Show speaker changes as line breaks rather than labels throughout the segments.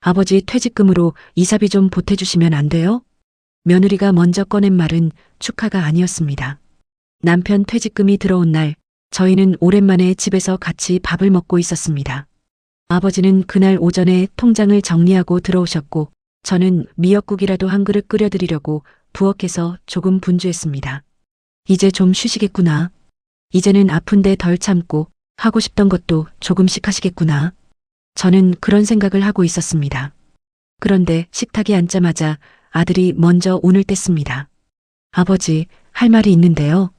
아버지 퇴직금으로 이사비 좀 보태주시면 안 돼요? 며느리가 먼저 꺼낸 말은 축하가 아니었습니다. 남편 퇴직금이 들어온 날 저희는 오랜만에 집에서 같이 밥을 먹고 있었습니다. 아버지는 그날 오전에 통장을 정리하고 들어오셨고 저는 미역국이라도 한 그릇 끓여드리려고 부엌에서 조금 분주했습니다. 이제 좀 쉬시겠구나. 이제는 아픈데 덜 참고 하고 싶던 것도 조금씩 하시겠구나. 저는 그런 생각을 하고 있었습니다. 그런데 식탁에 앉자마자 아들이 먼저 오늘 뗐습니다. 아버지, 할 말이 있는데요.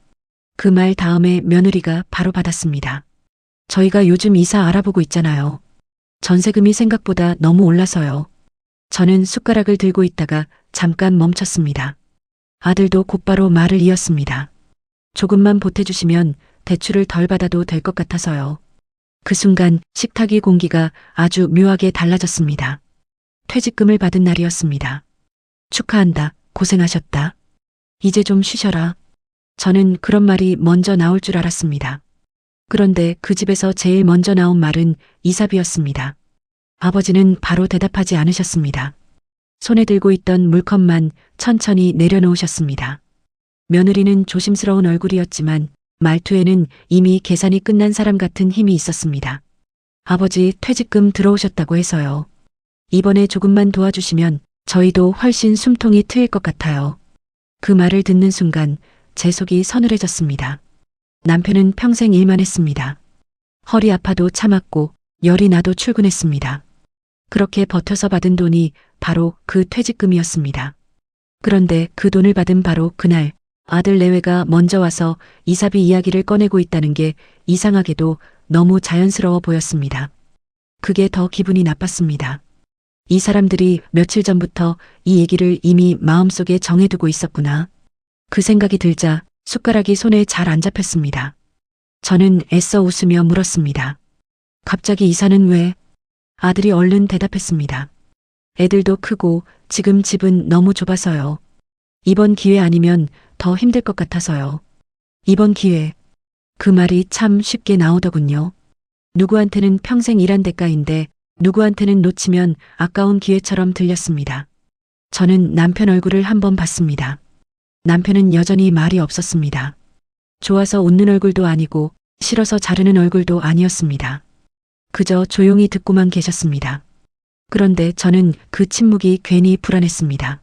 그 말 다음에 며느리가 바로 받았습니다. 저희가 요즘 이사 알아보고 있잖아요. 전세금이 생각보다 너무 올라서요. 저는 숟가락을 들고 있다가 잠깐 멈췄습니다. 아들도 곧바로 말을 이었습니다. 조금만 보태주시면 대출을 덜 받아도 될 것 같아서요. 그 순간 식탁의 공기가 아주 묘하게 달라졌습니다. 퇴직금을 받은 날이었습니다. 축하한다. 고생하셨다. 이제 좀 쉬셔라. 저는 그런 말이 먼저 나올 줄 알았습니다. 그런데 그 집에서 제일 먼저 나온 말은 이사비였습니다. 아버지는 바로 대답하지 않으셨습니다. 손에 들고 있던 물컵만 천천히 내려놓으셨습니다. 며느리는 조심스러운 얼굴이었지만 말투에는 이미 계산이 끝난 사람 같은 힘이 있었습니다. 아버지 퇴직금 들어오셨다고 해서요. 이번에 조금만 도와주시면 저희도 훨씬 숨통이 트일 것 같아요. 그 말을 듣는 순간 제 속이 서늘해졌습니다. 남편은 평생 일만 했습니다. 허리 아파도 참았고 열이 나도 출근했습니다. 그렇게 버텨서 받은 돈이 바로 그 퇴직금이었습니다. 그런데 그 돈을 받은 바로 그날 아들 내외가 먼저 와서 이사비 이야기를 꺼내고 있다는 게 이상하게도 너무 자연스러워 보였습니다. 그게 더 기분이 나빴습니다. 이 사람들이 며칠 전부터 이 얘기를 이미 마음속에 정해두고 있었구나. 그 생각이 들자 숟가락이 손에 잘 안 잡혔습니다. 저는 애써 웃으며 물었습니다. 갑자기 이사는 왜? 아들이 얼른 대답했습니다. 애들도 크고 지금 집은 너무 좁아서요. 이번 기회 아니면 더 힘들 것 같아서요. 이번 기회. 그 말이 참 쉽게 나오더군요. 누구한테는 평생 일한 대가인데 누구한테는 놓치면 아까운 기회처럼 들렸습니다. 저는 남편 얼굴을 한번 봤습니다. 남편은 여전히 말이 없었습니다. 좋아서 웃는 얼굴도 아니고 싫어서 자르는 얼굴도 아니었습니다. 그저 조용히 듣고만 계셨습니다. 그런데 저는 그 침묵이 괜히 불안했습니다.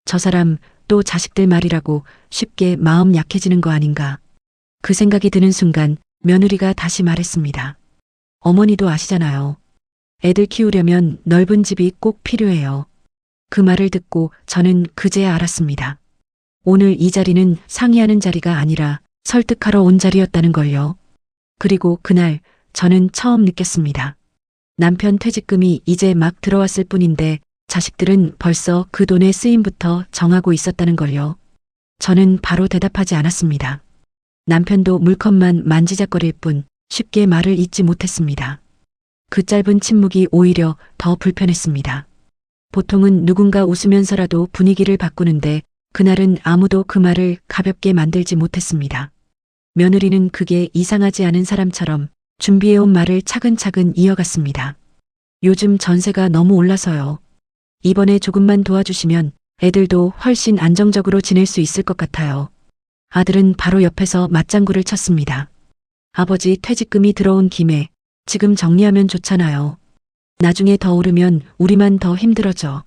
저 사람 또 자식들 말이라고 쉽게 마음 약해지는 거 아닌가. 그 생각이 드는 순간 며느리가 다시 말했습니다. 어머니도 아시잖아요. 애들 키우려면 넓은 집이 꼭 필요해요. 그 말을 듣고 저는 그제야 알았습니다. 오늘 이 자리는 상의하는 자리가 아니라 설득하러 온 자리였다는 걸요. 그리고 그날 저는 처음 느꼈습니다. 남편 퇴직금이 이제 막 들어왔을 뿐인데 자식들은 벌써 그 돈의 쓰임부터 정하고 있었다는 걸요. 저는 바로 대답하지 않았습니다. 남편도 물컵만 만지작거릴 뿐 쉽게 말을 잇지 못했습니다. 그 짧은 침묵이 오히려 더 불편했습니다. 보통은 누군가 웃으면서라도 분위기를 바꾸는데 그날은 아무도 그 말을 가볍게 만들지 못했습니다. 며느리는 그게 이상하지 않은 사람처럼 준비해온 말을 차근차근 이어갔습니다. 요즘 전세가 너무 올라서요. 이번에 조금만 도와주시면 애들도 훨씬 안정적으로 지낼 수 있을 것 같아요. 아들은 바로 옆에서 맞장구를 쳤습니다. 아버지 퇴직금이 들어온 김에 지금 정리하면 좋잖아요. 나중에 더 오르면 우리만 더 힘들어져.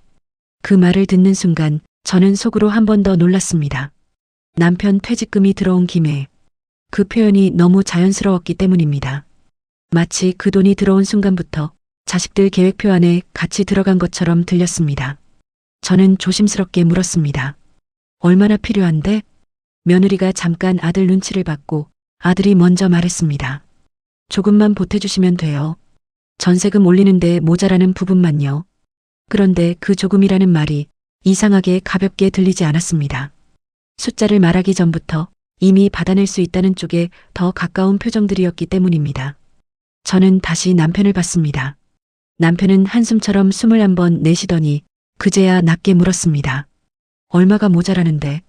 그 말을 듣는 순간 저는 속으로 한 번 더 놀랐습니다. 남편 퇴직금이 들어온 김에 그 표현이 너무 자연스러웠기 때문입니다. 마치 그 돈이 들어온 순간부터 자식들 계획표 안에 같이 들어간 것처럼 들렸습니다. 저는 조심스럽게 물었습니다. 얼마나 필요한데? 며느리가 잠깐 아들 눈치를 받고 아들이 먼저 말했습니다. 조금만 보태주시면 돼요. 전세금 올리는데 모자라는 부분만요. 그런데 그 조금이라는 말이 이상하게 가볍게 들리지 않았습니다. 숫자를 말하기 전부터 이미 받아낼 수 있다는 쪽에 더 가까운 표정들이었기 때문입니다. 저는 다시 남편을 봤습니다. 남편은 한숨처럼 숨을 한번 내쉬더니 그제야 낮게 물었습니다. 얼마가 모자라는데?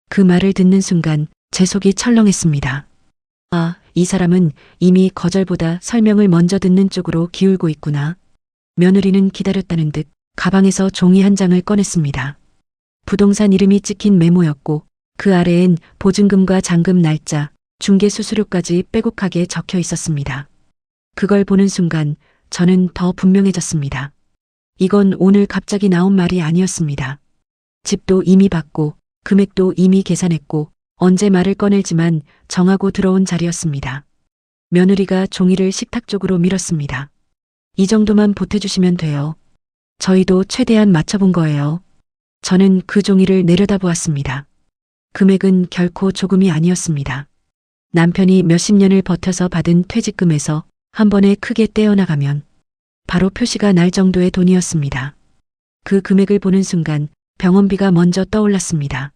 그 말을 듣는 순간 제 속이 철렁했습니다. 아, 이 사람은 이미 거절보다 설명을 먼저 듣는 쪽으로 기울고 있구나. 며느리는 기다렸다는 듯 가방에서 종이 한 장을 꺼냈습니다. 부동산 이름이 찍힌 메모였고 그 아래엔 보증금과 잔금 날짜, 중개 수수료까지 빼곡하게 적혀 있었습니다. 그걸 보는 순간 저는 더 분명해졌습니다. 이건 오늘 갑자기 나온 말이 아니었습니다. 집도 이미 받고 금액도 이미 계산했고 언제 말을 꺼낼지만 정하고 들어온 자리였습니다. 며느리가 종이를 식탁 쪽으로 밀었습니다. 이 정도만 보태주시면 돼요. 저희도 최대한 맞춰본 거예요. 저는 그 종이를 내려다보았습니다. 금액은 결코 조금이 아니었습니다. 남편이 몇십 년을 버텨서 받은 퇴직금에서 한 번에 크게 떼어나가면 바로 표시가 날 정도의 돈이었습니다. 그 금액을 보는 순간 병원비가 먼저 떠올랐습니다.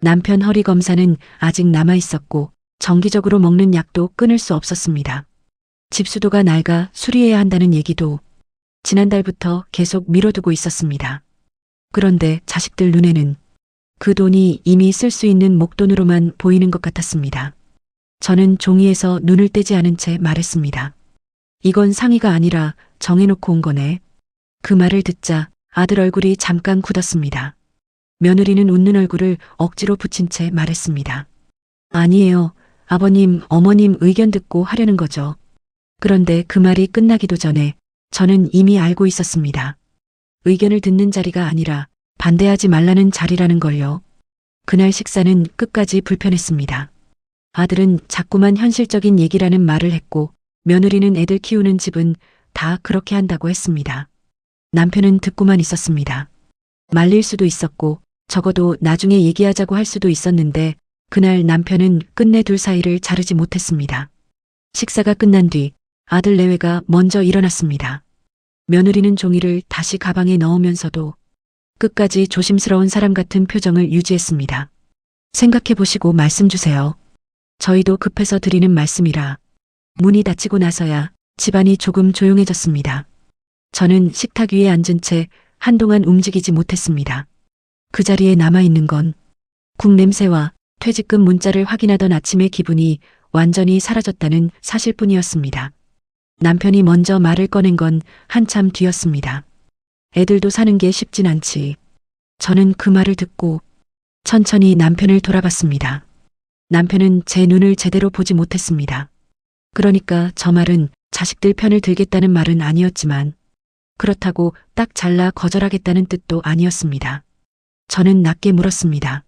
남편 허리 검사는 아직 남아 있었고 정기적으로 먹는 약도 끊을 수 없었습니다. 집수도가 낡아 수리해야 한다는 얘기도 지난달부터 계속 미뤄두고 있었습니다. 그런데 자식들 눈에는 그 돈이 이미 쓸 수 있는 목돈으로만 보이는 것 같았습니다. 저는 종이에서 눈을 떼지 않은 채 말했습니다. 이건 상의가 아니라 정해놓고 온 거네. 그 말을 듣자 아들 얼굴이 잠깐 굳었습니다. 며느리는 웃는 얼굴을 억지로 붙인 채 말했습니다. 아니에요. 아버님, 어머님 의견 듣고 하려는 거죠. 그런데 그 말이 끝나기도 전에 저는 이미 알고 있었습니다. 의견을 듣는 자리가 아니라 반대하지 말라는 자리라는 걸요. 그날 식사는 끝까지 불편했습니다. 아들은 자꾸만 현실적인 얘기라는 말을 했고 며느리는 애들 키우는 집은 다 그렇게 한다고 했습니다. 남편은 듣고만 있었습니다. 말릴 수도 있었고 적어도 나중에 얘기하자고 할 수도 있었는데 그날 남편은 끝내 둘 사이를 자르지 못했습니다. 식사가 끝난 뒤 아들 내외가 먼저 일어났습니다. 며느리는 종이를 다시 가방에 넣으면서도 끝까지 조심스러운 사람 같은 표정을 유지했습니다. 생각해 보시고 말씀 주세요. 저희도 급해서 드리는 말씀이라. 문이 닫히고 나서야 집안이 조금 조용해졌습니다. 저는 식탁 위에 앉은 채 한동안 움직이지 못했습니다. 그 자리에 남아있는 건 국 냄새와 퇴직금 문자를 확인하던 아침의 기분이 완전히 사라졌다는 사실뿐이었습니다. 남편이 먼저 말을 꺼낸 건 한참 뒤였습니다. 애들도 사는 게 쉽진 않지. 저는 그 말을 듣고 천천히 남편을 돌아봤습니다. 남편은 제 눈을 제대로 보지 못했습니다. 그러니까 저 말은 자식들 편을 들겠다는 말은 아니었지만 그렇다고 딱 잘라 거절하겠다는 뜻도 아니었습니다. 저는 낮게 물었습니다.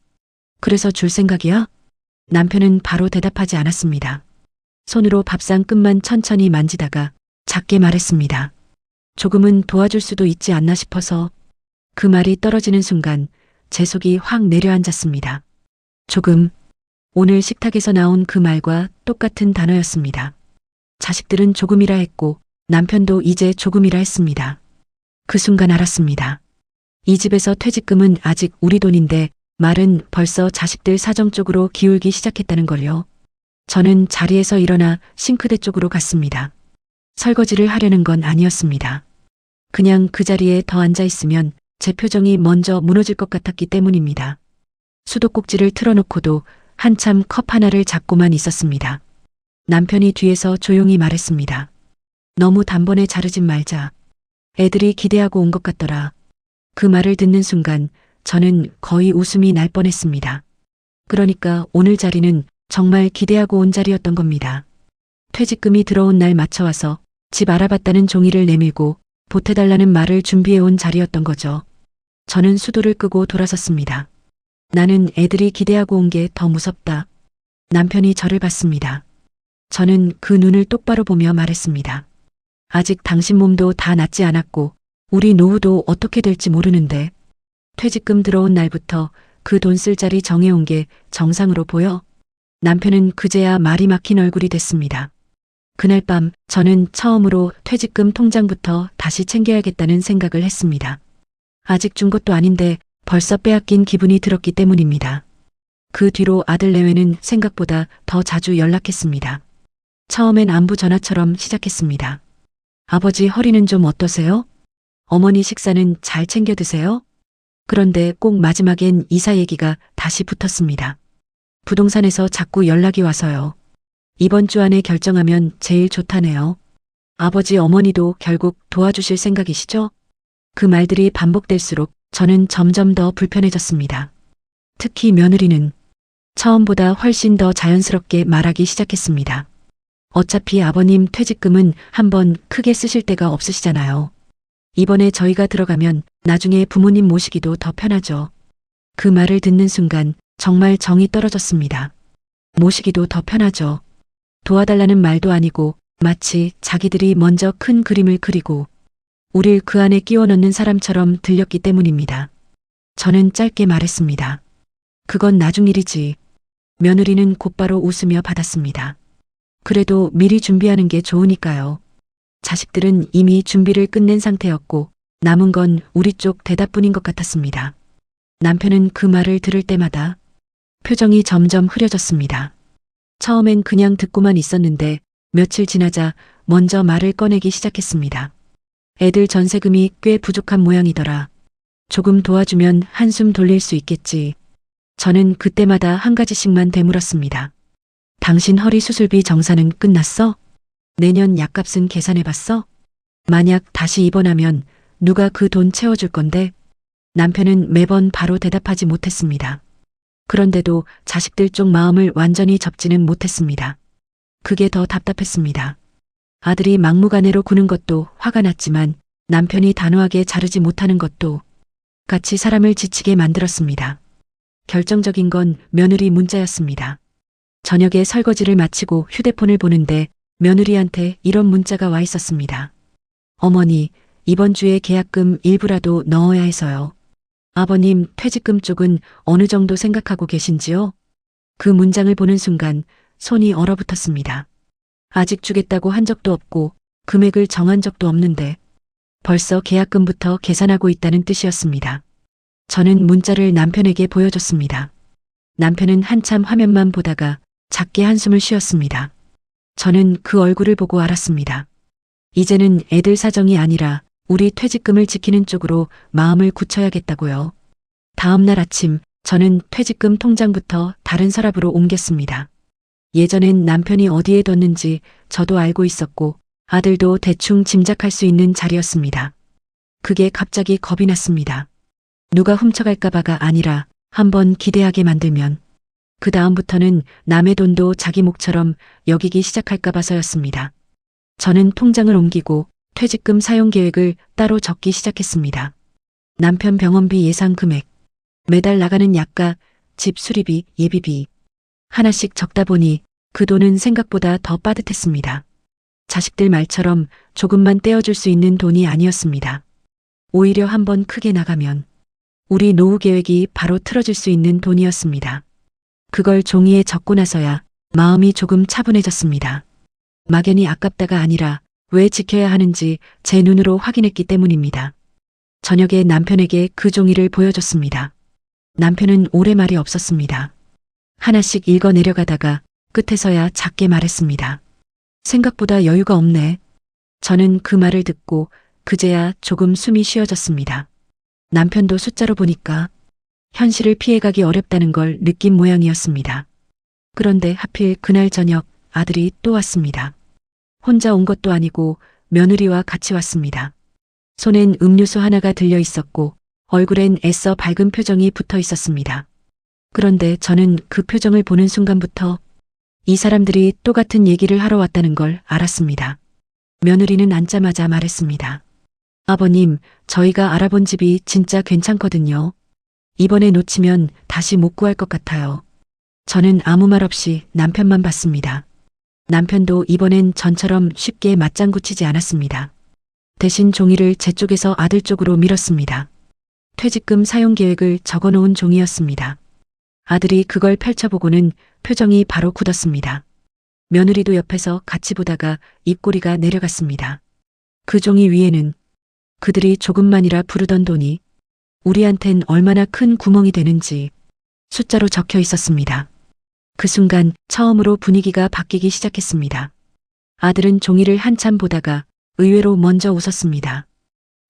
그래서 줄 생각이야? 남편은 바로 대답하지 않았습니다. 손으로 밥상 끝만 천천히 만지다가 작게 말했습니다. 조금은 도와줄 수도 있지 않나 싶어서. 그 말이 떨어지는 순간 제 속이 확 내려앉았습니다. 조금. 오늘 식탁에서 나온 그 말과 똑같은 단어였습니다. 자식들은 조금이라 했고 남편도 이제 조금이라 했습니다. 그 순간 알았습니다. 이 집에서 퇴직금은 아직 우리 돈인데 말은 벌써 자식들 사정 쪽으로 기울기 시작했다는 걸요. 저는 자리에서 일어나 싱크대 쪽으로 갔습니다. 설거지를 하려는 건 아니었습니다. 그냥 그 자리에 더 앉아 있으면 제 표정이 먼저 무너질 것 같았기 때문입니다. 수도꼭지를 틀어놓고도 한참 컵 하나를 잡고만 있었습니다. 남편이 뒤에서 조용히 말했습니다. 너무 단번에 자르진 말자. 애들이 기대하고 온 것 같더라. 그 말을 듣는 순간 저는 거의 웃음이 날 뻔했습니다. 그러니까 오늘 자리는 정말 기대하고 온 자리였던 겁니다. 퇴직금이 들어온 날 맞춰와서 집 알아봤다는 종이를 내밀고 보태달라는 말을 준비해온 자리였던 거죠. 저는 수도를 끄고 돌아섰습니다. 나는 애들이 기대하고 온 게 더 무섭다. 남편이 저를 봤습니다. 저는 그 눈을 똑바로 보며 말했습니다. 아직 당신 몸도 다 낫지 않았고 우리 노후도 어떻게 될지 모르는데 퇴직금 들어온 날부터 그 돈 쓸 자리 정해온 게 정상으로 보여? 남편은 그제야 말이 막힌 얼굴이 됐습니다. 그날 밤 저는 처음으로 퇴직금 통장부터 다시 챙겨야겠다는 생각을 했습니다. 아직 준 것도 아닌데 벌써 빼앗긴 기분이 들었기 때문입니다. 그 뒤로 아들 내외는 생각보다 더 자주 연락했습니다. 처음엔 안부 전화처럼 시작했습니다. 아버지 허리는 좀 어떠세요? 어머니 식사는 잘 챙겨 드세요? 그런데 꼭 마지막엔 이사 얘기가 다시 붙었습니다. 부동산에서 자꾸 연락이 와서요. 이번 주 안에 결정하면 제일 좋다네요. 아버지 어머니도 결국 도와주실 생각이시죠? 그 말들이 반복될수록 저는 점점 더 불편해졌습니다. 특히 며느리는 처음보다 훨씬 더 자연스럽게 말하기 시작했습니다. 어차피 아버님 퇴직금은 한번 크게 쓰실 데가 없으시잖아요. 이번에 저희가 들어가면 나중에 부모님 모시기도 더 편하죠. 그 말을 듣는 순간 정말 정이 떨어졌습니다. 모시기도 더 편하죠. 도와달라는 말도 아니고 마치 자기들이 먼저 큰 그림을 그리고 우릴 그 안에 끼워 넣는 사람처럼 들렸기 때문입니다. 저는 짧게 말했습니다. 그건 나중 일이지. 며느리는 곧바로 웃으며 받았습니다. 그래도 미리 준비하는 게 좋으니까요. 자식들은 이미 준비를 끝낸 상태였고 남은 건 우리 쪽 대답뿐인 것 같았습니다. 남편은 그 말을 들을 때마다 표정이 점점 흐려졌습니다. 처음엔 그냥 듣고만 있었는데 며칠 지나자 먼저 말을 꺼내기 시작했습니다. 애들 전세금이 꽤 부족한 모양이더라. 조금 도와주면 한숨 돌릴 수 있겠지. 저는 그때마다 한 가지씩만 되물었습니다. 당신 허리 수술비 정산은 끝났어? 내년 약값은 계산해봤어? 만약 다시 입원하면 누가 그 돈 채워줄 건데? 남편은 매번 바로 대답하지 못했습니다. 그런데도 자식들 쪽 마음을 완전히 접지는 못했습니다. 그게 더 답답했습니다. 아들이 막무가내로 구는 것도 화가 났지만 남편이 단호하게 자르지 못하는 것도 같이 사람을 지치게 만들었습니다. 결정적인 건 며느리 문자였습니다. 저녁에 설거지를 마치고 휴대폰을 보는데 며느리한테 이런 문자가 와 있었습니다. 어머니, 이번 주에 계약금 일부라도 넣어야 해서요. 아버님 퇴직금 쪽은 어느 정도 생각하고 계신지요? 그 문장을 보는 순간 손이 얼어붙었습니다. 아직 주겠다고 한 적도 없고 금액을 정한 적도 없는데 벌써 계약금부터 계산하고 있다는 뜻이었습니다. 저는 문자를 남편에게 보여줬습니다. 남편은 한참 화면만 보다가 작게 한숨을 쉬었습니다. 저는 그 얼굴을 보고 알았습니다. 이제는 애들 사정이 아니라 우리 퇴직금을 지키는 쪽으로 마음을 굳혀야겠다고요. 다음 날 아침 저는 퇴직금 통장부터 다른 서랍으로 옮겼습니다. 예전엔 남편이 어디에 뒀는지 저도 알고 있었고 아들도 대충 짐작할 수 있는 자리였습니다. 그게 갑자기 겁이 났습니다. 누가 훔쳐갈까봐가 아니라 한번 기대하게 만들면 그 다음부터는 남의 돈도 자기 몫처럼 여기기 시작할까봐서였습니다. 저는 통장을 옮기고 퇴직금 사용 계획을 따로 적기 시작했습니다. 남편 병원비 예상 금액, 매달 나가는 약가, 집 수리비, 예비비 하나씩 적다 보니 그 돈은 생각보다 더 빠듯했습니다. 자식들 말처럼 조금만 떼어줄 수 있는 돈이 아니었습니다. 오히려 한번 크게 나가면 우리 노후 계획이 바로 틀어질 수 있는 돈이었습니다. 그걸 종이에 적고 나서야 마음이 조금 차분해졌습니다. 막연히 아깝다가 아니라 왜 지켜야 하는지 제 눈으로 확인했기 때문입니다. 저녁에 남편에게 그 종이를 보여줬습니다. 남편은 오래 말이 없었습니다. 하나씩 읽어 내려가다가 끝에서야 작게 말했습니다. 생각보다 여유가 없네. 저는 그 말을 듣고 그제야 조금 숨이 쉬어졌습니다. 남편도 숫자로 보니까 현실을 피해가기 어렵다는 걸 느낀 모양이었습니다. 그런데 하필 그날 저녁 아들이 또 왔습니다. 혼자 온 것도 아니고 며느리와 같이 왔습니다. 손엔 음료수 하나가 들려 있었고 얼굴엔 애써 밝은 표정이 붙어 있었습니다. 그런데 저는 그 표정을 보는 순간부터 이 사람들이 똑같은 얘기를 하러 왔다는 걸 알았습니다. 며느리는 앉자마자 말했습니다. 아버님, 저희가 알아본 집이 진짜 괜찮거든요. 이번에 놓치면 다시 못 구할 것 같아요. 저는 아무 말 없이 남편만 봤습니다. 남편도 이번엔 전처럼 쉽게 맞장구 치지 않았습니다. 대신 종이를 제 쪽에서 아들 쪽으로 밀었습니다. 퇴직금 사용 계획을 적어놓은 종이였습니다. 아들이 그걸 펼쳐보고는 표정이 바로 굳었습니다. 며느리도 옆에서 같이 보다가 입꼬리가 내려갔습니다. 그 종이 위에는 그들이 조금만이라 부르던 돈이 우리한텐 얼마나 큰 구멍이 되는지 숫자로 적혀 있었습니다. 그 순간 처음으로 분위기가 바뀌기 시작했습니다. 아들은 종이를 한참 보다가 의외로 먼저 웃었습니다.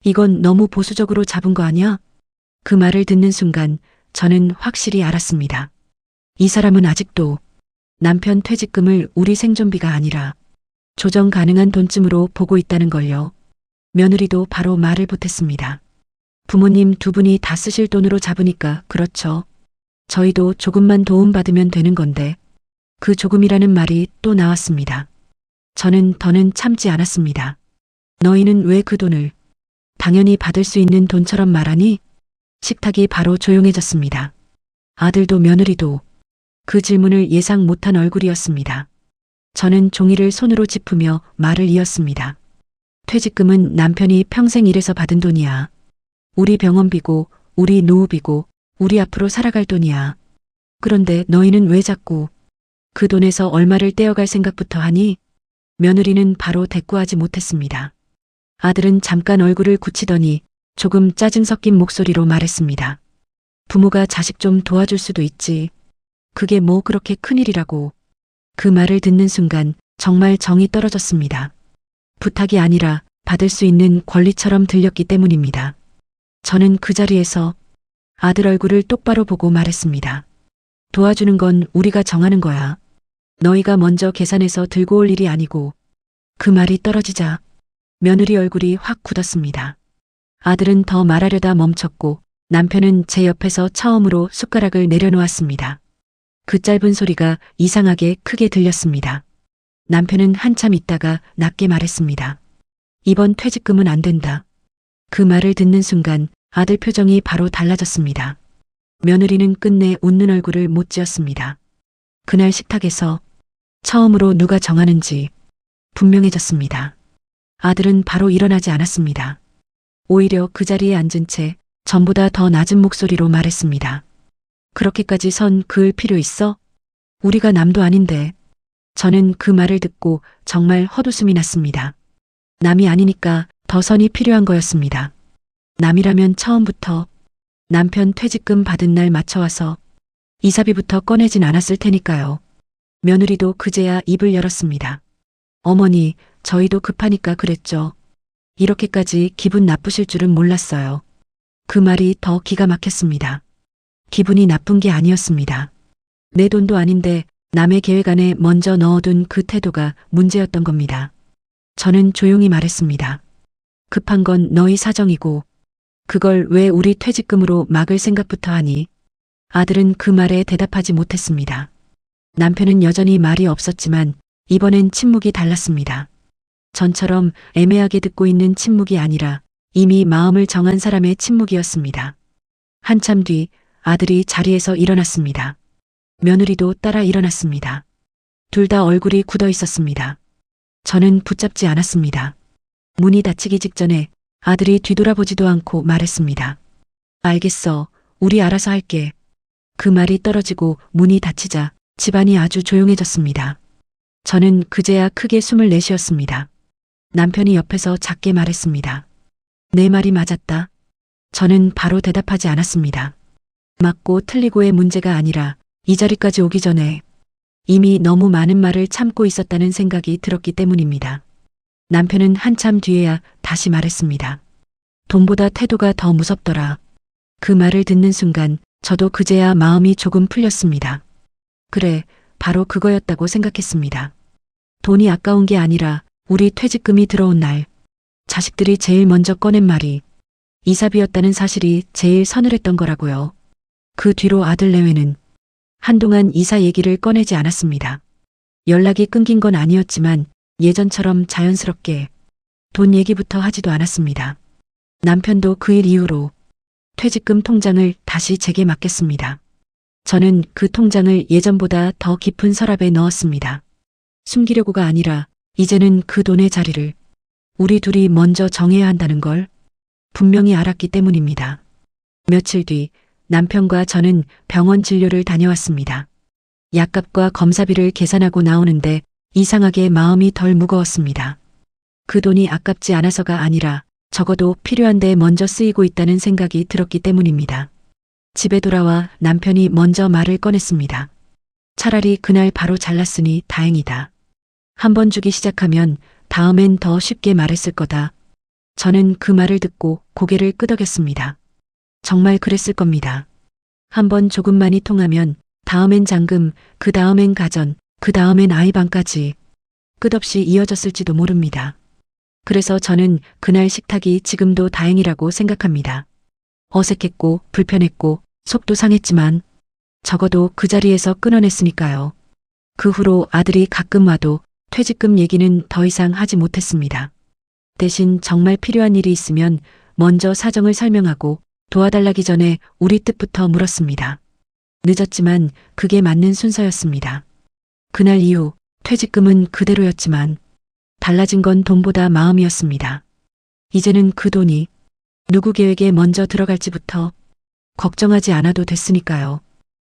이건 너무 보수적으로 잡은 거 아니야? 그 말을 듣는 순간 저는 확실히 알았습니다. 이 사람은 아직도 남편 퇴직금을 우리 생존비가 아니라 조정 가능한 돈쯤으로 보고 있다는 걸요. 며느리도 바로 말을 보탰습니다. 부모님 두 분이 다 쓰실 돈으로 잡으니까 그렇죠. 저희도 조금만 도움받으면 되는 건데 그 조금이라는 말이 또 나왔습니다. 저는 더는 참지 않았습니다. 너희는 왜 그 돈을 당연히 받을 수 있는 돈처럼 말하니? 식탁이 바로 조용해졌습니다. 아들도 며느리도 그 질문을 예상 못한 얼굴이었습니다. 저는 종이를 손으로 짚으며 말을 이었습니다. 퇴직금은 남편이 평생 일해서 받은 돈이야. 우리 병원비고 우리 노후비고 우리 앞으로 살아갈 돈이야. 그런데 너희는 왜 자꾸 그 돈에서 얼마를 떼어갈 생각부터 하니? 며느리는 바로 대꾸하지 못했습니다. 아들은 잠깐 얼굴을 굳히더니 조금 짜증 섞인 목소리로 말했습니다. 부모가 자식 좀 도와줄 수도 있지. 그게 뭐 그렇게 큰일이라고. 그 말을 듣는 순간 정말 정이 떨어졌습니다. 부탁이 아니라 받을 수 있는 권리처럼 들렸기 때문입니다. 저는 그 자리에서 아들 얼굴을 똑바로 보고 말했습니다. 도와주는 건 우리가 정하는 거야. 너희가 먼저 계산해서 들고 올 일이 아니고. 그 말이 떨어지자 며느리 얼굴이 확 굳었습니다. 아들은 더 말하려다 멈췄고 남편은 제 옆에서 처음으로 숟가락을 내려놓았습니다. 그 짧은 소리가 이상하게 크게 들렸습니다. 남편은 한참 있다가 낮게 말했습니다. 이번 퇴직금은 안 된다. 그 말을 듣는 순간 아들 표정이 바로 달라졌습니다. 며느리는 끝내 웃는 얼굴을 못 지었습니다. 그날 식탁에서 처음으로 누가 정하는지 분명해졌습니다. 아들은 바로 일어나지 않았습니다. 오히려 그 자리에 앉은 채 전보다 더 낮은 목소리로 말했습니다. 그렇게까지 선 그을 필요 있어? 우리가 남도 아닌데. 저는 그 말을 듣고 정말 헛웃음이 났습니다. 남이 아니니까 더 선이 필요한 거였습니다. 남이라면 처음부터 남편 퇴직금 받은 날 맞춰와서 이사비부터 꺼내진 않았을 테니까요. 며느리도 그제야 입을 열었습니다. 어머니, 저희도 급하니까 그랬죠. 이렇게까지 기분 나쁘실 줄은 몰랐어요. 그 말이 더 기가 막혔습니다. 기분이 나쁜 게 아니었습니다. 내 돈도 아닌데 남의 계획 안에 먼저 넣어둔 그 태도가 문제였던 겁니다. 저는 조용히 말했습니다. 급한 건 너희 사정이고 그걸 왜 우리 퇴직금으로 막을 생각부터 하니? 아들은 그 말에 대답하지 못했습니다. 남편은 여전히 말이 없었지만 이번엔 침묵이 달랐습니다. 전처럼 애매하게 듣고 있는 침묵이 아니라 이미 마음을 정한 사람의 침묵이었습니다. 한참 뒤 아들이 자리에서 일어났습니다. 며느리도 따라 일어났습니다. 둘 다 얼굴이 굳어 있었습니다. 저는 붙잡지 않았습니다. 문이 닫히기 직전에 아들이 뒤돌아보지도 않고 말했습니다. 알겠어. 우리 알아서 할게. 그 말이 떨어지고 문이 닫히자 집안이 아주 조용해졌습니다. 저는 그제야 크게 숨을 내쉬었습니다. 남편이 옆에서 작게 말했습니다. 내 말이 맞았다. 저는 바로 대답하지 않았습니다. 맞고 틀리고의 문제가 아니라 이 자리까지 오기 전에 이미 너무 많은 말을 참고 있었다는 생각이 들었기 때문입니다. 남편은 한참 뒤에야 다시 말했습니다. 돈보다 태도가 더 무섭더라. 그 말을 듣는 순간 저도 그제야 마음이 조금 풀렸습니다. 그래, 바로 그거였다고 생각했습니다. 돈이 아까운 게 아니라 우리 퇴직금이 들어온 날 자식들이 제일 먼저 꺼낸 말이 이사비였다는 사실이 제일 서늘했던 거라고요. 그 뒤로 아들 내외는 한동안 이사 얘기를 꺼내지 않았습니다. 연락이 끊긴 건 아니었지만 예전처럼 자연스럽게 돈 얘기부터 하지도 않았습니다. 남편도 그 일 이후로 퇴직금 통장을 다시 제게 맡겼습니다. 저는 그 통장을 예전보다 더 깊은 서랍에 넣었습니다. 숨기려고가 아니라 이제는 그 돈의 자리를 우리 둘이 먼저 정해야 한다는 걸 분명히 알았기 때문입니다. 며칠 뒤 남편과 저는 병원 진료를 다녀왔습니다. 약값과 검사비를 계산하고 나오는데 이상하게 마음이 덜 무거웠습니다. 그 돈이 아깝지 않아서가 아니라 적어도 필요한데 먼저 쓰이고 있다는 생각이 들었기 때문입니다. 집에 돌아와 남편이 먼저 말을 꺼냈습니다. 차라리 그날 바로 잘랐으니 다행이다. 한 번 주기 시작하면 다음엔 더 쉽게 말했을 거다. 저는 그 말을 듣고 고개를 끄덕였습니다. 정말 그랬을 겁니다. 한 번 조금만이 통하면 다음엔 잔금, 그 다음엔 가전, 그 다음엔 아이방까지 끝없이 이어졌을지도 모릅니다. 그래서 저는 그날 식탁이 지금도 다행이라고 생각합니다. 어색했고 불편했고 속도 상했지만 적어도 그 자리에서 끊어냈으니까요. 그 후로 아들이 가끔 와도 퇴직금 얘기는 더 이상 하지 못했습니다. 대신 정말 필요한 일이 있으면 먼저 사정을 설명하고 도와달라기 전에 우리 뜻부터 물었습니다. 늦었지만 그게 맞는 순서였습니다. 그날 이후 퇴직금은 그대로였지만 달라진 건 돈보다 마음이었습니다. 이제는 그 돈이 누구 계획에 먼저 들어갈지부터 걱정하지 않아도 됐으니까요.